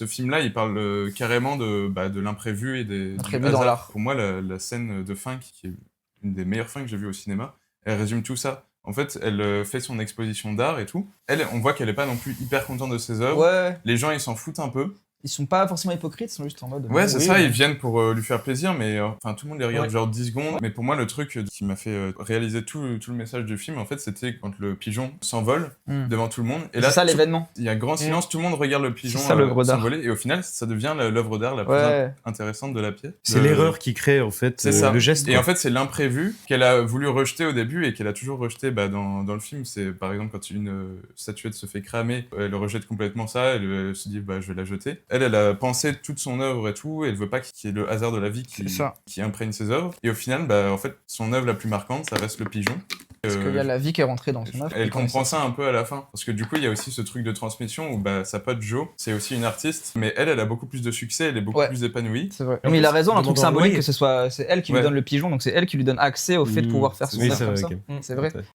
Ce film-là, il parle carrément de l'imprévu et du Imprévu hasard. dans l'art. Pour moi, la scène de fin, qui est une des meilleures fins que j'ai vues au cinéma, elle résume tout ça. En fait, elle fait son exposition d'art et tout. Elle, on voit qu'elle est pas non plus hyper contente de ses œuvres. Ouais, Les gens, ils s'en foutent un peu. ils sont pas forcément hypocrites, ils sont juste en mode. Ouais, c'est oui, ça, mais- ils viennent pour lui faire plaisir, mais enfin tout le monde les regarde Ouais. genre 10 secondes. Mais pour moi, le truc qui m'a fait réaliser tout le message du film, en fait, c'était quand le pigeon s'envole devant tout le monde. Et C'est là, ça l'événement. il y a grand silence, tout le monde regarde le pigeon C'est ça, l'œuvre d'art. s'envoler, et au final, ça devient l'œuvre d'art la plus Ouais. intéressante de la pièce. C'est l'erreur qui crée en fait C'est ça. le geste. Et quoi. en fait, c'est l'imprévu qu'elle a voulu rejeter au début et qu'elle a toujours rejeté dans le film. C'est par exemple quand une statuette se fait cramer, elle rejette complètement ça, elle se dit je vais la jeter. Elle a pensé toute son œuvre et tout, et elle veut pas qu'il y ait le hasard de la vie C'est ça. qui imprègne ses œuvres. Et au final, en fait, son œuvre la plus marquante, ça reste le pigeon. Parce qu'il y a la vie qui est rentrée dans son œuvre. Elle comprend ça un peu à la fin. Parce que du coup, il y a aussi ce truc de transmission où sa pote Jo, c'est aussi une artiste, mais elle a beaucoup plus de succès, elle est beaucoup plus épanouie. C'est vrai. Et en Mais il a plus, raison, un truc demandant symbolique le que c'est elle qui lui Ouais. donne le pigeon, donc c'est elle qui lui donne accès au fait de pouvoir faire son Oui, œuvre c'est comme vrai. ça. ok. C'est vrai.